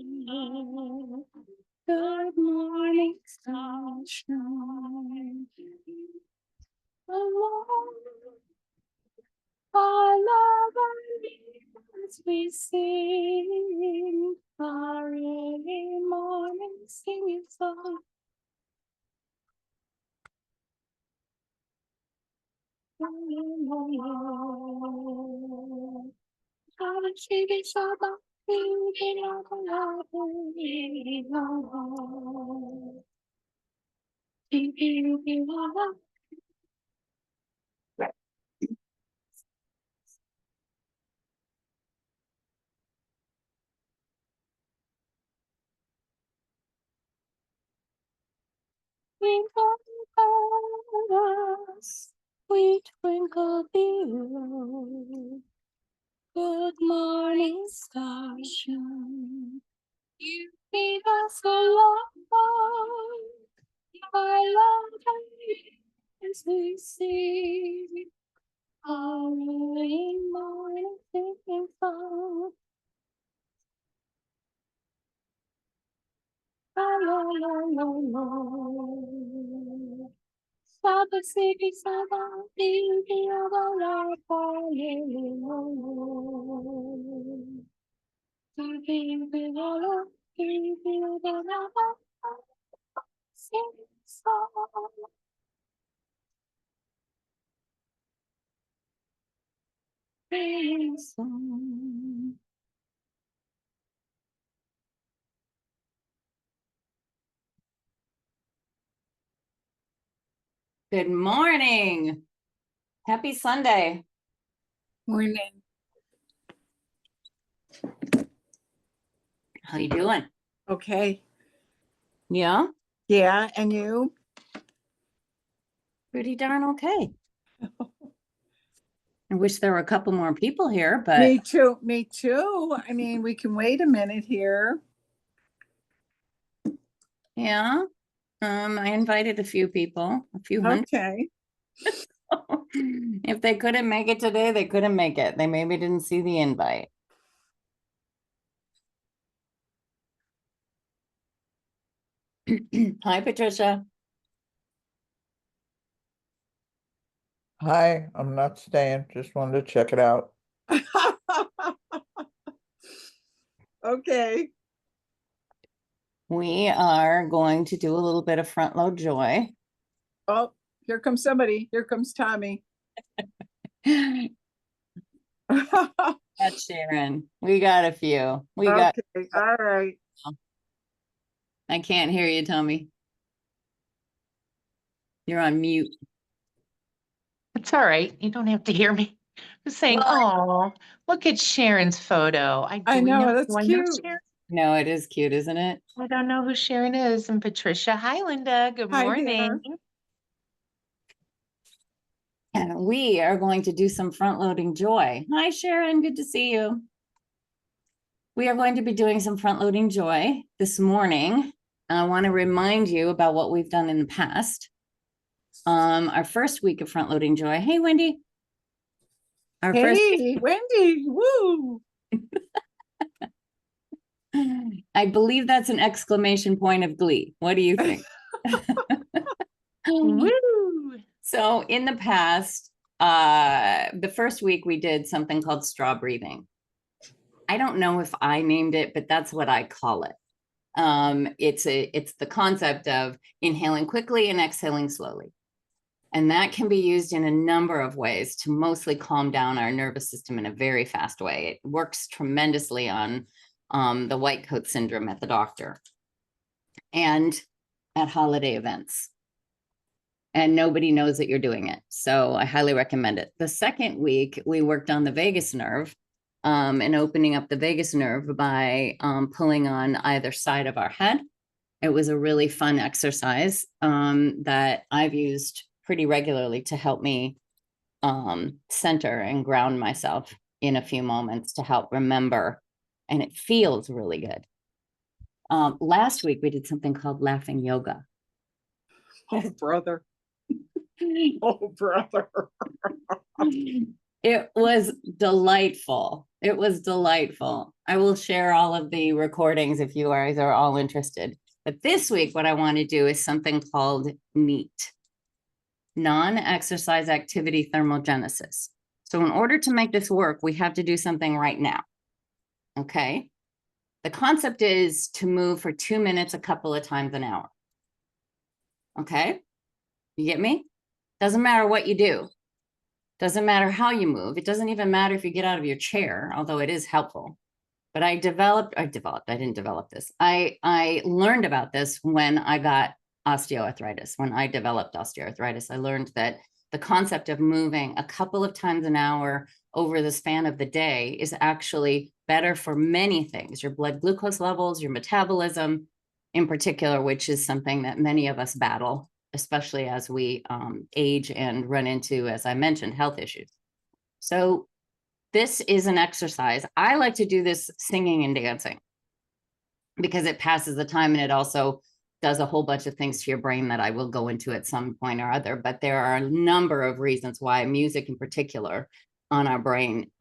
Good morning, sunshine. Our love as we sing our early morning singing song. We twinkle below. Good morning, starshine. You gave us a love, our love as we sing our early morning singing song. La la la la la. Saba sigi saba digi aba la pa le le lo. Digi aba la digi aba la pa sing song. Sing song. Good morning. Happy Sunday. Morning. How you doing? Okay. Yeah? Yeah, and you? Pretty darn okay. I wish there were a couple more people here, but Me too. Me too. I mean, we can wait a minute here. yeah. I invited a few people, a few hundred. Okay. If they couldn't make it today, they couldn't make it. They maybe didn't see the invite. Hi, Patricia. Hi, I'm not staying. Just wanted to check it out. Okay. We are going to do a little bit of front load joy. Oh, here comes somebody. Here comes Tommy. That's Sharon. We got a few. We got. Okay. All right. I can't hear you, Tommy. You're on mute. It's all right. You don't have to hear me. I'm saying, Well, oh, look at Sharon's photo. I know, Do that's I know cute. Sharon? No, it is cute, isn't it? I don't know who Sharon is. And Patricia. Hi, Linda. Good Hi morning. there. And we are going to do some front loading joy. Hi, Sharon. Good to see you. We are going to be doing some front loading joy this morning. I want to remind you about what we've done in the past. Our first week of front loading joy. Hey, Wendy. Our Hey, Wendy. Woo. I believe that's an exclamation point of glee. What do you think? Woo! So in the past, the first week we did something called straw breathing. I don't know if I named it, but that's what I call it. It's the concept of inhaling quickly and exhaling slowly. And that can be used in a number of ways to mostly calm down our nervous system in a very fast way. It works tremendously on the white coat syndrome at the doctor and at holiday events. And nobody knows that you're doing it. So I highly recommend it. The second week, we worked on the vagus nerve and opening up the vagus nerve by pulling on either side of our head. It was a really fun exercise that I've used pretty regularly to help me center and ground myself in a few moments to help remember. And it feels really good. Last week, we did something called laughing yoga. Oh, brother. Oh, brother. It was delightful. It was delightful. I will share all of the recordings if you guys are all interested. But this week, what I want to do is something called NEAT, Non-Exercise Activity Thermogenesis. So in order to make this work, we have to do something right now. Okay. The concept is to move for 2 minutes a couple of times an hour. Okay. You get me? Doesn't matter what you do. Doesn't matter how you move. It doesn't even matter if you get out of your chair, although it is helpful. But I didn't develop this. I learned about this when I got osteoarthritis. When I developed osteoarthritis, I learned that the concept of moving a couple of times an hour over the span of the day is actually better for many things, your blood glucose levels, your metabolism in particular, which is something that many of us battle, especially as we age and run into, as I mentioned, health issues. So this is an exercise. I like to do this singing and dancing because it passes the time and it also does a whole bunch of things to your brain that I will go into at some point or other. But there are a number of reasons why music in particular on our brain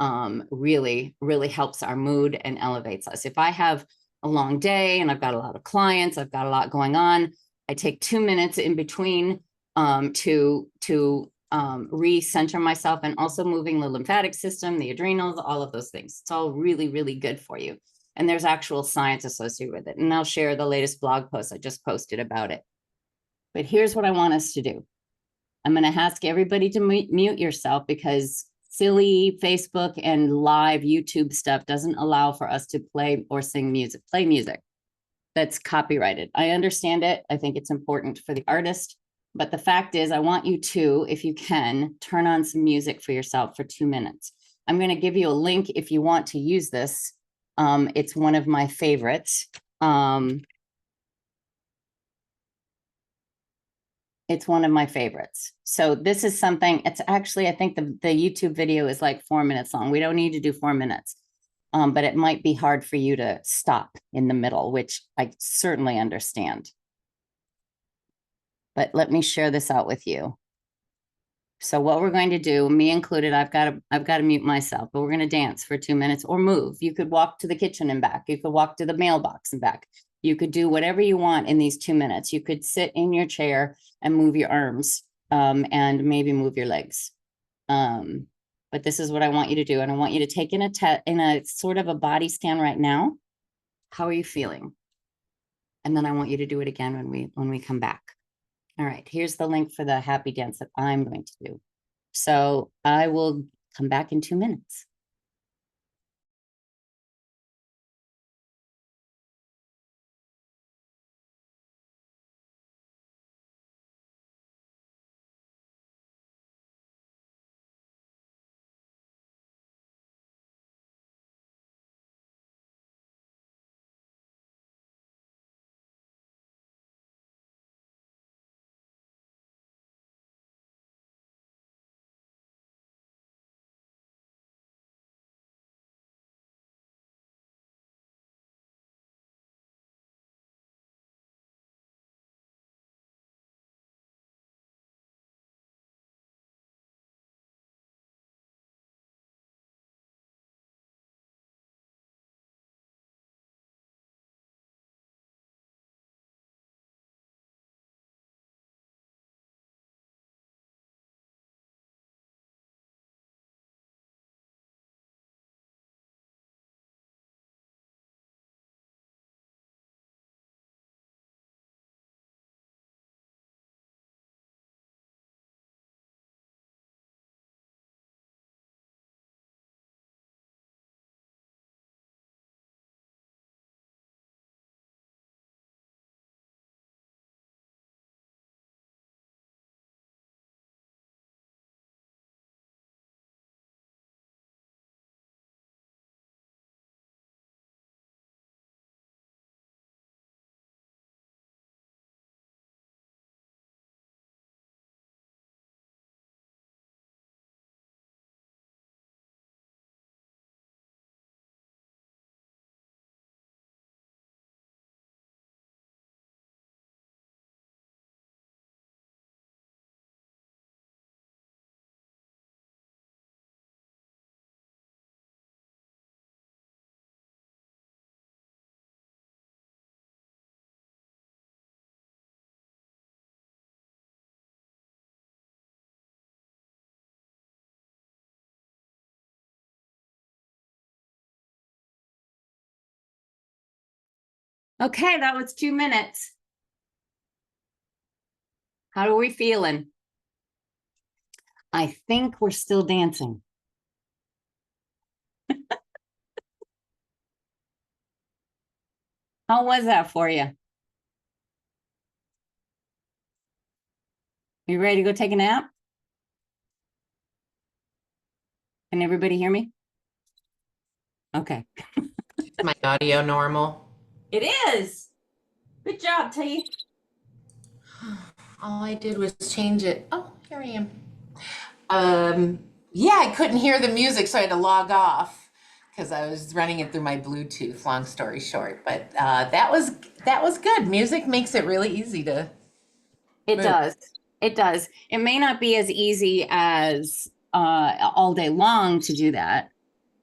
really, really helps our mood and elevates us. If I have a long day and I've got a lot of clients, I've got a lot going on, I take 2 minutes in between to recenter myself, and also moving the lymphatic system, the adrenals, all of those things. It's all really, really good for you. And there's actual science associated with it. And I'll share the latest blog post I just posted about it. But here's what I want us to do. I'm going to ask everybody to mute yourself because silly Facebook and live YouTube stuff doesn't allow for us to play or sing music, play music that's copyrighted. I understand it. I think it's important for the artist. But the fact is, I want you to, if you can, turn on some music for yourself for 2 minutes. I'm going to give you a link if you want to use this. It's one of my favorites. It's one of my favorites. So this is something, it's actually, I think the YouTube video is like 4 minutes long. We don't need to do 4 minutes, but it might be hard for you to stop in the middle, which I certainly understand. But let me share this out with you. So what we're going to do, me included, I've got to mute myself, but we're going to dance for 2 minutes or move. You could walk to the kitchen and back. You could walk to the mailbox and back. You could do whatever you want in these 2 minutes. You could sit in your chair and move your arms and maybe move your legs. But this is what I want you to do. And I want you to take in a sort of a body scan right now. How are you feeling? And then I want you to do it again when we come back. All right, here's the link for the happy dance that I'm going to do. So I will come back in 2 minutes. Okay, that was 2 minutes. How are we feeling? I think we're still dancing. How was that for you? You ready to go take a nap? Can everybody hear me? Okay. My audio normal? It is. Good job, T. All I did was change it. Oh, here I am. Yeah, I couldn't hear the music, so I had to log off because I was running it through my Bluetooth. Long story short, but that was good. Music makes it really easy to. It Move. does. It does. It may not be as easy as all day long to do that.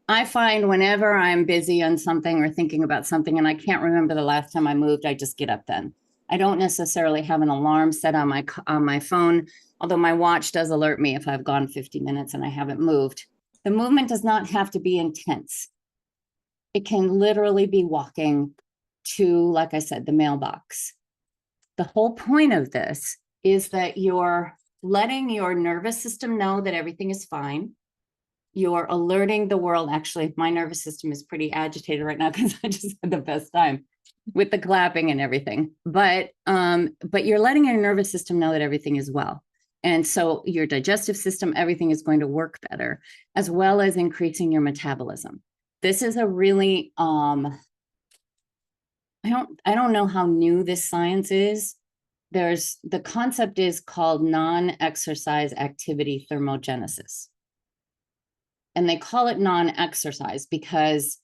I find whenever I'm busy on something or thinking about something and I can't remember the last time I moved, I just get up then. I don't necessarily have an alarm set on my phone, although my watch does alert me if I've gone 50 minutes and I haven't moved. The movement does not have to be intense. It can literally be walking to, like I said, the mailbox. The whole point of this is that you're letting your nervous system know that everything is fine. You're alerting the world. Actually, my nervous system is pretty agitated right now because I just had the best time with the clapping and everything. But you're letting your nervous system know that everything is well. And so your digestive system, everything is going to work better, as well as increasing your metabolism. This is a really I don't know how new this science is. The concept is called non-exercise activity thermogenesis. And they call it non-exercise because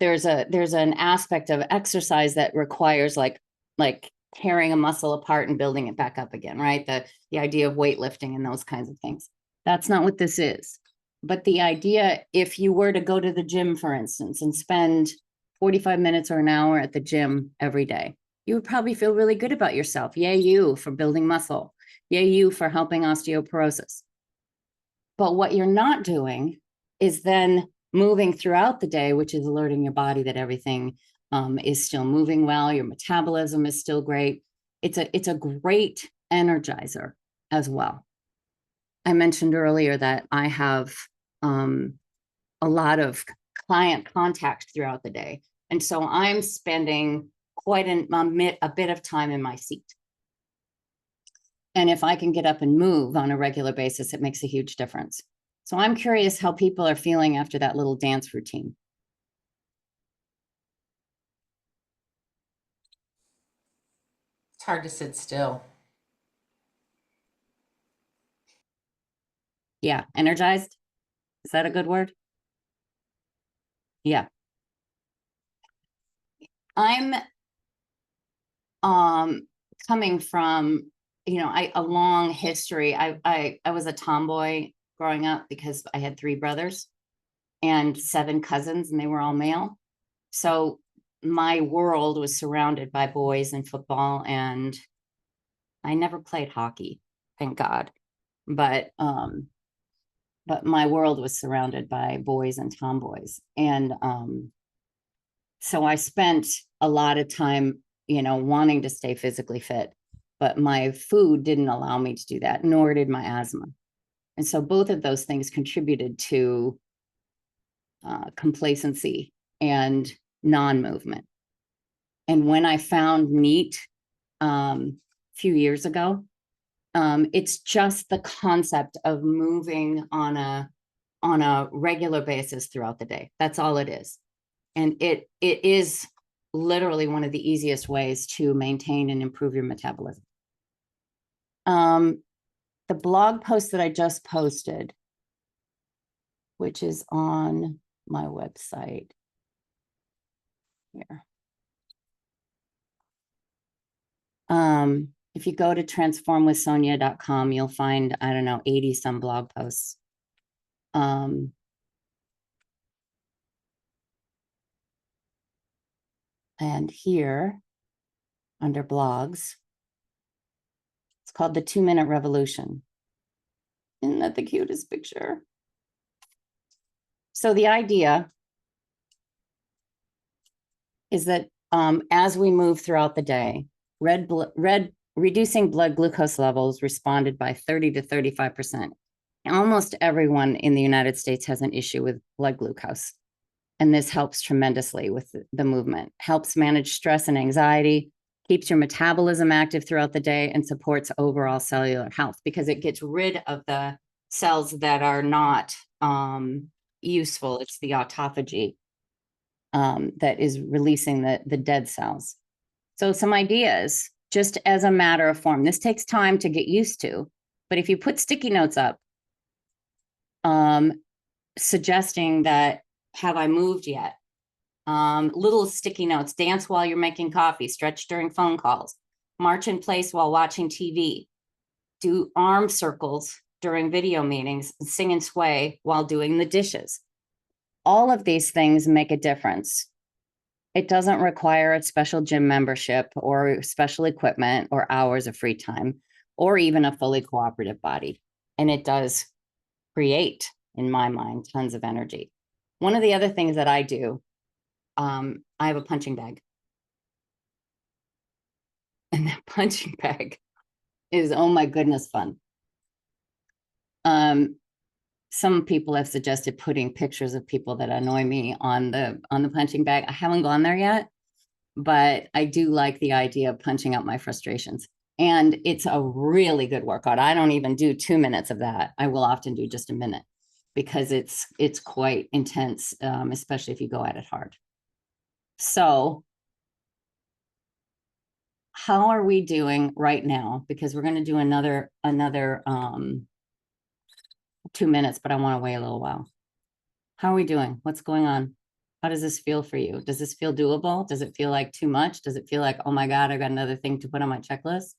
there's an aspect of exercise that requires like tearing a muscle apart and building it back up again, right? The idea of weightlifting and those kinds of things. That's not what this is. But the idea, if you were to go to the gym, for instance, and spend 45 minutes or an hour at the gym every day, you would probably feel really good about yourself. Yay, you for building muscle. Yay, you for helping osteoporosis. But what you're not doing is then moving throughout the day, which is alerting your body that everything is still moving well. Your metabolism is still great. It's a great energizer as well. I mentioned earlier that I have a lot of client contact throughout the day. And so I'm spending quite a bit of time in my seat. And if I can get up and move on a regular basis, it makes a huge difference. So I'm curious how people are feeling after that little dance routine. It's hard to sit still. Yeah, energized. Is that a good word? Yeah. I'm coming from, a long history. I was a tomboy growing up because I had 3 brothers and 7 cousins, and they were all male. So my world was surrounded by boys and football, and I never played hockey, thank God. But my world was surrounded by boys and tomboys. And so I spent a lot of time, wanting to stay physically fit, but my food didn't allow me to do that, nor did my asthma. And so both of those things contributed to complacency and non-movement. And when I found N.E.A.T a few years ago, it's just the concept of moving on a regular basis throughout the day. That's all it is. And it is literally one of the easiest ways to maintain and improve your metabolism. The blog post that I just posted, which is on my website here. If you go to transformwithsonja.com, you'll find, I don't know, 80 some blog posts. And here under blogs, it's called the 2-Minute Revolution. Isn't that the cutest picture? So the idea is that as we move throughout the day, reducing blood glucose levels responded by 30 to 35%. Almost everyone in the United States has an issue with blood glucose. And this helps tremendously with the movement, helps manage stress and anxiety, keeps your metabolism active throughout the day, and supports overall cellular health because it gets rid of the cells that are not useful. It's the autophagy that is releasing the dead cells. So some ideas, just as a matter of form. This takes time to get used to, but if you put sticky notes up, suggesting that, have I moved yet? Little sticky notes, dance while you're making coffee, stretch during phone calls, march in place while watching TV, do arm circles during video meetings, sing and sway while doing the dishes. All of these things make a difference. It doesn't require a special gym membership or special equipment or hours of free time or even a fully cooperative body. And it does create, in my mind, tons of energy. One of the other things that I do, I have a punching bag. And that punching bag is, oh my goodness, fun. Some people have suggested putting pictures of people that annoy me on the punching bag. I haven't gone there yet, but I do like the idea of punching out my frustrations. And it's a really good workout. I don't even do 2 minutes of that. I will often do just a minute because it's quite intense, especially if you go at it hard. So how are we doing right now? Because we're going to do another 2 minutes, but I want to wait a little while. How are we doing? What's going on? How does this feel for you? Does this feel doable? Does it feel like too much? Does it feel like, oh my God, I got another thing to put on my checklist?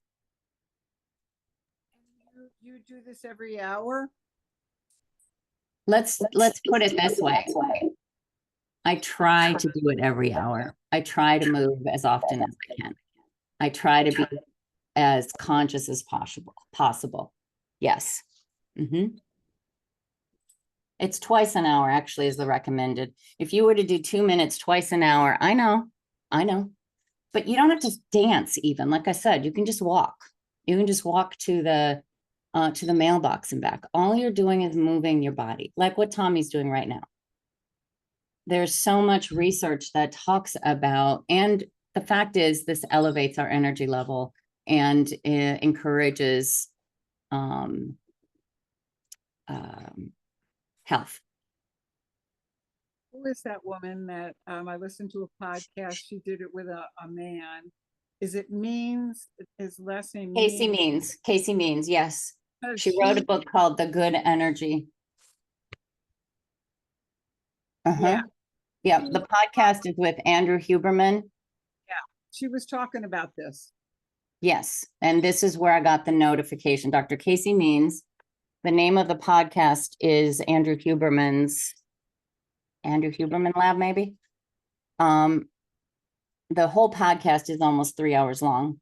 You do this every hour? Let's put it this way. I try to do it every hour. I try to move as often as I can. I try to be as conscious as possible. Yes. It's twice an hour actually is the recommended. If you were to do 2 minutes twice an hour, I know, but you don't have to dance even. Like I said, you can just walk. You can just walk to the mailbox and back. All you're doing is moving your body, like what Tommy's doing right now. There's so much research that talks about, and the fact is this elevates our energy level and encourages health. Who is that woman that I listened to a podcast? She did it with a man. Is it Means? Is last name Casey Means? Casey Means, yes. Oh, She wrote a book called The Good Energy. Yeah. Yeah, the podcast is with Andrew Huberman. Yeah, she was talking about this. Yes, and this is where I got the notification. Dr. Casey Means. The name of the podcast is Andrew Huberman Lab, maybe. The whole podcast is almost 3 hours long.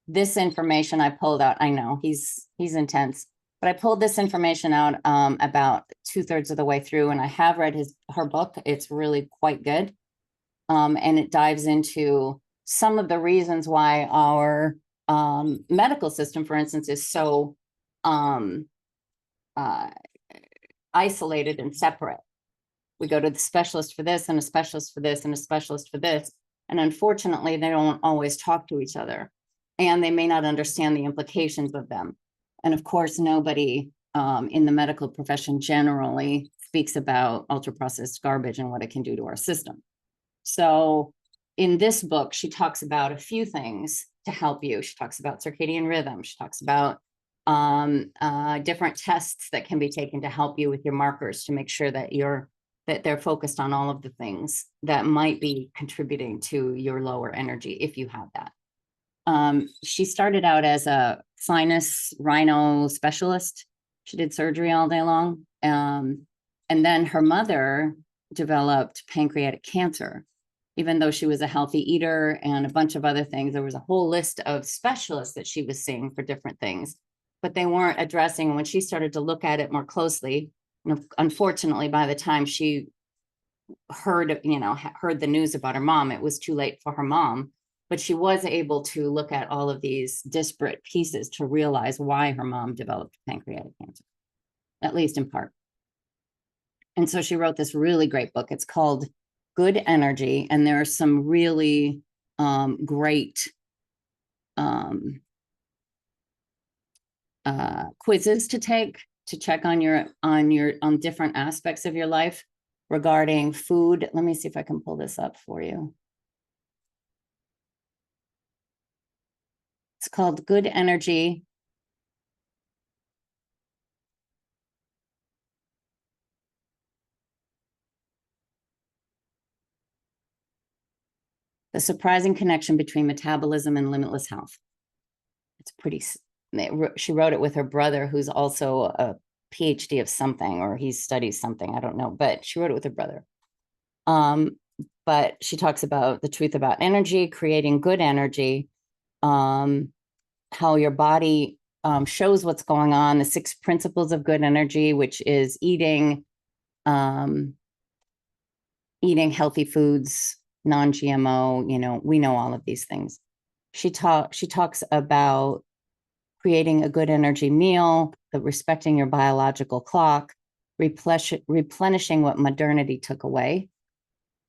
This information I pulled out, I know he's intense, but I pulled this information out about 2/3 of the way through, and I have read her book. It's really quite good. And it dives into some of the reasons why our medical system, for instance, is so isolated and separate. We go to the specialist for this and a specialist for this and a specialist for this. And unfortunately, they don't always talk to each other and they may not understand the implications of them. And of course, nobody in the medical profession generally speaks about ultra-processed garbage and what it can do to our system. So in this book, she talks about a few things to help you. She talks about circadian rhythm. She talks about different tests that can be taken to help you with your markers to make sure that they're focused on all of the things that might be contributing to your lower energy if you have that. She started out as a sinus rhino specialist. She did surgery all day long. And then her mother developed pancreatic cancer. Even though she was a healthy eater and a bunch of other things, there was a whole list of specialists that she was seeing for different things, but they weren't addressing. When she started to look at it more closely, unfortunately, by the time she heard, heard the news about her mom. It was too late for her mom, but she was able to look at all of these disparate pieces to realize why her mom developed pancreatic cancer, at least in part. And so she wrote this really great book. It's called Good Energy. And there are some really great quizzes to take to check on different aspects of your life regarding food. Let me see if I can pull this up for you. It's called Good Energy. The surprising connection between metabolism and limitless health. It's pretty, she wrote it with her brother, who's also a PhD of something, or he studies something, I don't know, but she wrote it with her brother. But she talks about the truth about energy, creating good energy, how your body shows what's going on, the 6 principles of good energy, which is eating healthy foods, non-GMO, we know all of these things. She talks about creating a good energy meal, respecting your biological clock, replenishing what modernity took away.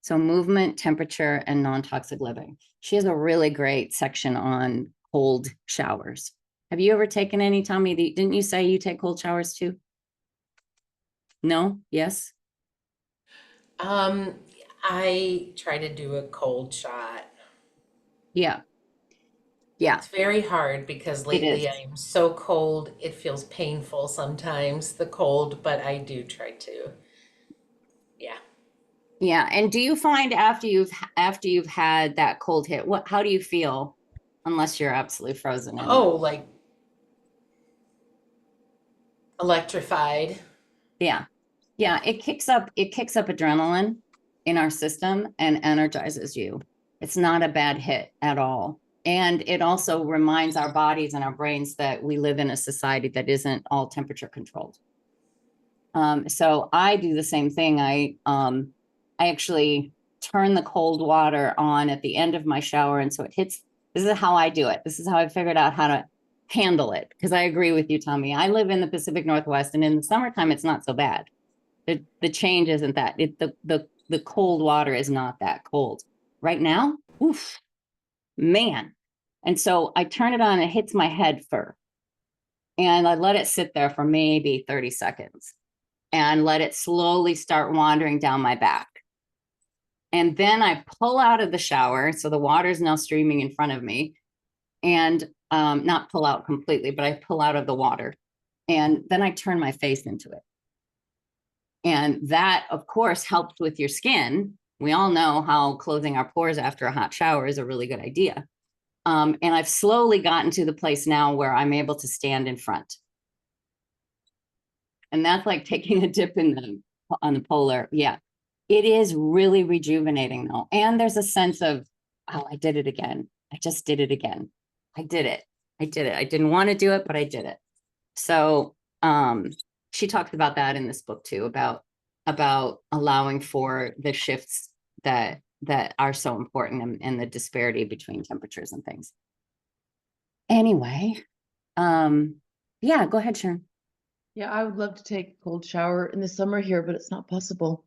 So movement, temperature, and non-toxic living. She has a really great section on cold showers. Have you ever taken any, Tommy? Didn't you say you take cold showers too? No? Yes? I try to do a cold shot. Yeah. Yeah. It's very hard because lately I am so cold, it feels painful sometimes, the cold, but I do try to. Yeah. Yeah. And do you find after you've had that cold hit, how do you feel? Unless you're absolutely frozen. Oh, like electrified. Yeah. Yeah. It kicks up adrenaline in our system and energizes you. It's not a bad hit at all. And it also reminds our bodies and our brains that we live in a society that isn't all temperature controlled. So I do the same thing. I actually turn the cold water on at the end of my shower. And so it hits, this is how I do it. This is how I figured out how to handle it. Because I agree with you, Tommy. I live in the Pacific Northwest, and in the summertime, it's not so bad. The change isn't that. The cold water is not that cold. Right now, oof, man. And so I turn it on, it hits my head first. And I let it sit there for maybe 30 seconds and let it slowly start wandering down my back. And then I pull out of the shower. So the water is now streaming in front of me, and not pull out completely, but I pull out of the water. And then I turn my face into it. And that, of course, helps with your skin. We all know how closing our pores after a hot shower is a really good idea. And I've slowly gotten to the place now where I'm able to stand in front. And that's like taking a dip on the polar. Yeah, it is really rejuvenating though. And there's a sense of, oh, I did it again. I just did it again. I did it. I didn't want to do it, but I did it. So she talked about that in this book too, about allowing for the shifts that are so important, and the disparity between temperatures and things. Anyway, yeah, go ahead, Sharon. Yeah, I would love to take a cold shower in the summer here, but it's not possible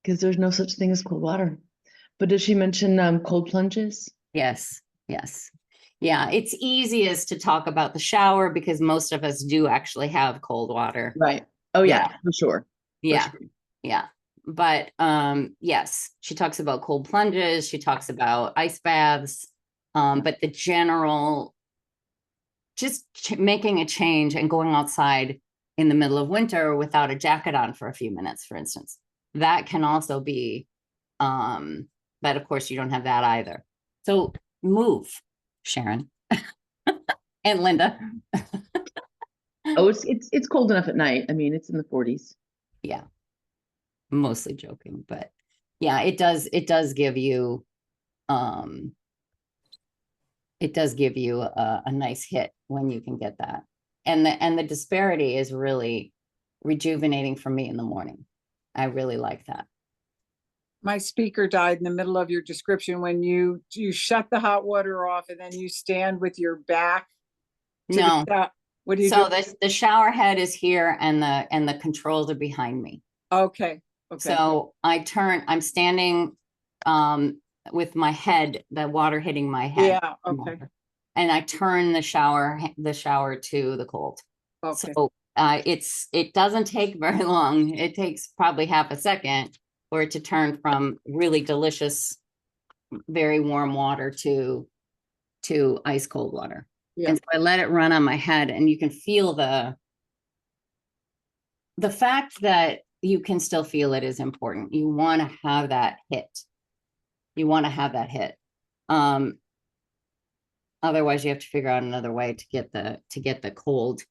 because there's no such thing as cold water. But did she mention cold plunges? Yes, yes. Yeah, it's easiest to talk about the shower because most of us do actually have cold water. Right. Oh yeah, for sure. Yeah. Yeah. But yes, she talks about cold plunges, she talks about ice baths, but the general, just making a change and going outside in the middle of winter without a jacket on for a few minutes, for instance, that can also be, but of course you don't have that either. So move, Sharon and Linda. Oh, it's cold enough at night. I mean, it's in the 40s. Yeah, mostly joking, but yeah, it does give you a nice hit when you can get that. And the disparity is really rejuvenating for me in the morning. I really like that. My speaker died in the middle of your description when you shut the hot water off and then you stand with your back to No, what do you so do? the shower head is here and the controls are behind me. Okay, okay. So I'm standing with my head, the water hitting my head. Yeah, okay, And I turn the shower to the cold. okay. So it doesn't take very long. It takes probably half a second for it to turn from really delicious, very warm water to ice cold water. Yeah. And so I let it run on my head, and you can feel the fact that you can still feel it is important. You want to have that hit. You want to have that hit. Otherwise you have to figure out another way to get the cold,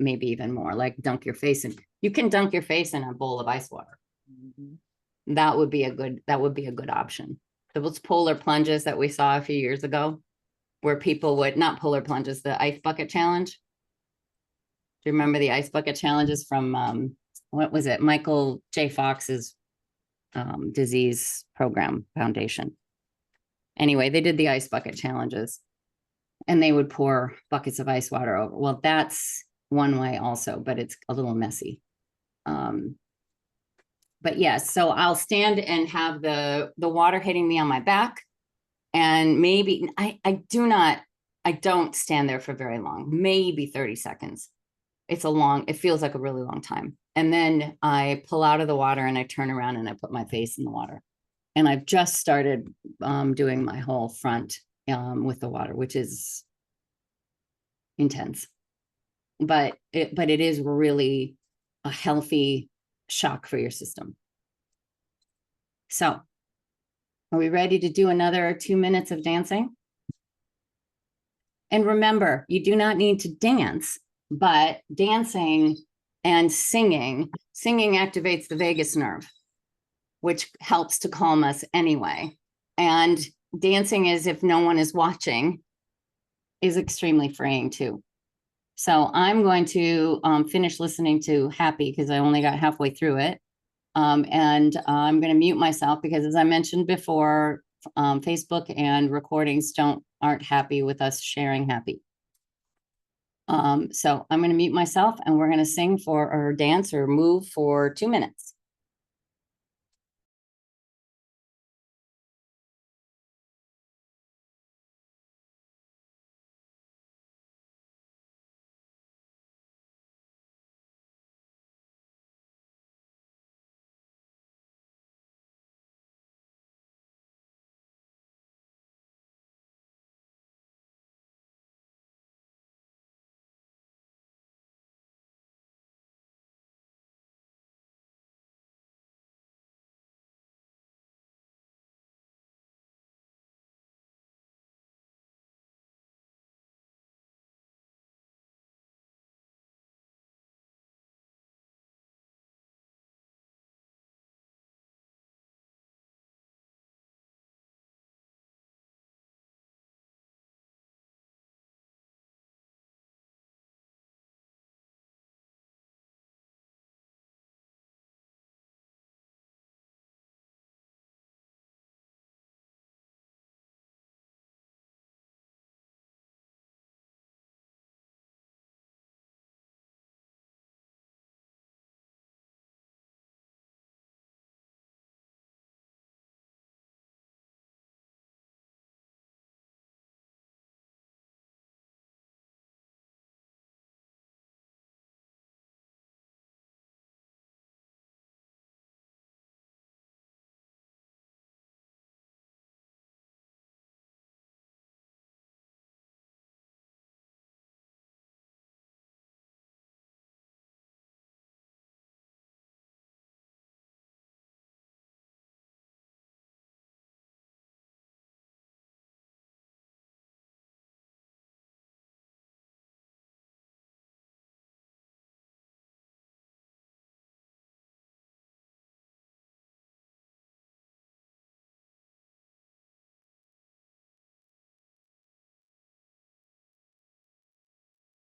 maybe even more, like dunk your face in. You can dunk your face in a bowl of ice water. That would be a good option. Those polar plunges that we saw a few years ago, where people would, not polar plunges, the ice bucket challenge. Do you remember the ice bucket challenges from what was it? Michael J. Fox's disease program foundation. Anyway, they did the ice bucket challenges and they would pour buckets of ice water over. Well, that's one way also, but it's a little messy. But yes, so I'll stand and have the water hitting me on my back. And maybe I don't stand there for very long, maybe 30 seconds. It feels like a really long time. And then I pull out of the water and I turn around and I put my face in the water. And I've just started doing my whole front with the water, which is intense. But it is really a healthy shock for your system. So, are we ready to do another 2 minutes of dancing? And remember, you do not need to dance, but dancing and singing activates the vagus nerve, which helps to calm us anyway. And dancing, as if no one is watching, is extremely freeing too. So I'm going to finish listening to Happy because I only got halfway through it. And I'm going to mute myself because, as I mentioned before, Facebook and recordings aren't happy with us sharing Happy. So I'm going to mute myself and we're going to sing or dance or move for 2 minutes.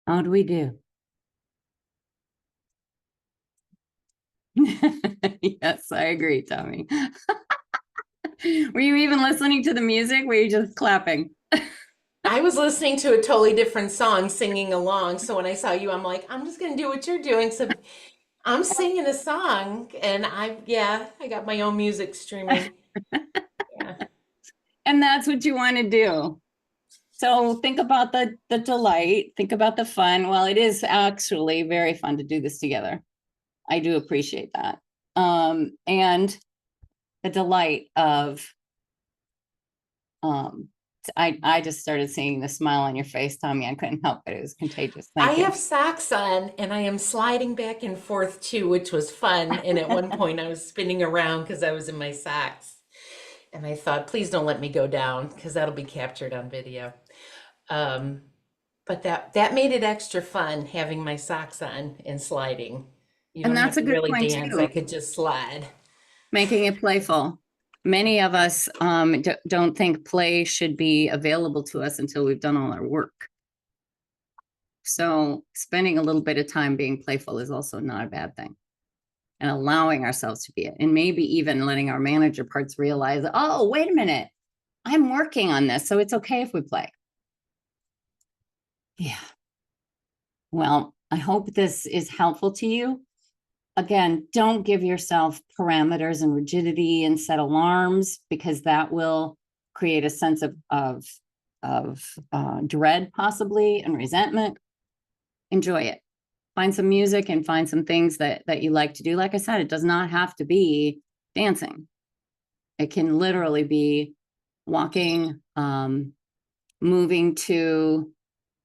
How do we do? Yes, I agree, Tommy. Were you even listening to the music? Were you just clapping? I was listening to a totally different song, singing along. So when I saw you, I'm like, I'm just gonna do what you're doing. So I'm singing a song, and I got my own music streaming. Yeah. And that's what you want to do. So think about the delight, think about the fun. Well, it is actually very fun to do this together. I do appreciate that. And the delight of I just started seeing the smile on your face, Tommy. I couldn't help it. It was contagious. I Thank you. have socks on, and I am sliding back and forth too, which was fun. And at one point, I was spinning around because I was in my socks. And I thought, please don't let me go down because that'll be captured on video. But that made it extra fun having my socks on and sliding. You And don't that's have a to good really point, dance. too. I could just slide. Making it playful. Many of us don't think play should be available to us until we've done all our work. So spending a little bit of time being playful is also not a bad thing. And allowing ourselves to be it. And maybe even letting our manager parts realize, oh, wait a minute, I'm working on this. So it's okay if we play. Yeah. Well, I hope this is helpful to you. Again, don't give yourself parameters and rigidity and set alarms, because that will create a sense of dread possibly and resentment. Enjoy it. Find some music and find some things that you like to do. Like I said, it does not have to be dancing. It can literally be walking, moving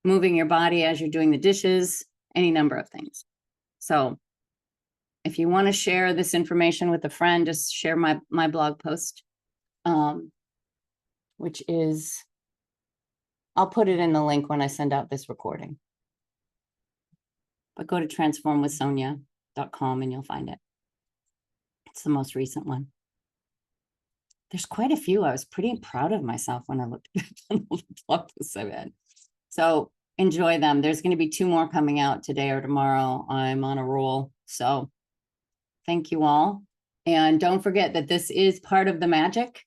your body as you're doing the dishes, any number of things. So if you want to share this information with a friend, just share my blog post, which is, I'll put it in the link when I send out this recording. But go to transformwithsonia.com and you'll find it. It's the most recent one. There's quite a few. I was pretty proud of myself when I looked at the blog posts I've had. So enjoy them. There's going to be 2 more coming out today or tomorrow. I'm on a roll. So thank you all. And don't forget that this is part of the magic.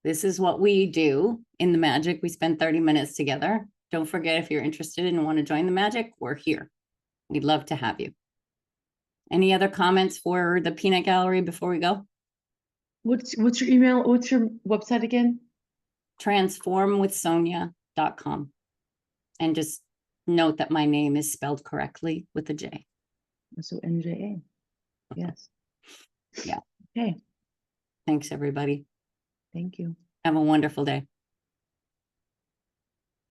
This is what we do in the magic. We spend 30 minutes together. Don't forget, if you're interested and want to join the magic, we're here. We'd love to have you. Any other comments for the peanut gallery before we go? What's your email? What's your website again? Transformwithsonia.com. And just note that my name is spelled correctly with a J. So NJA. Yes. Yeah. Okay. Thanks, everybody. Thank you. Have a wonderful day.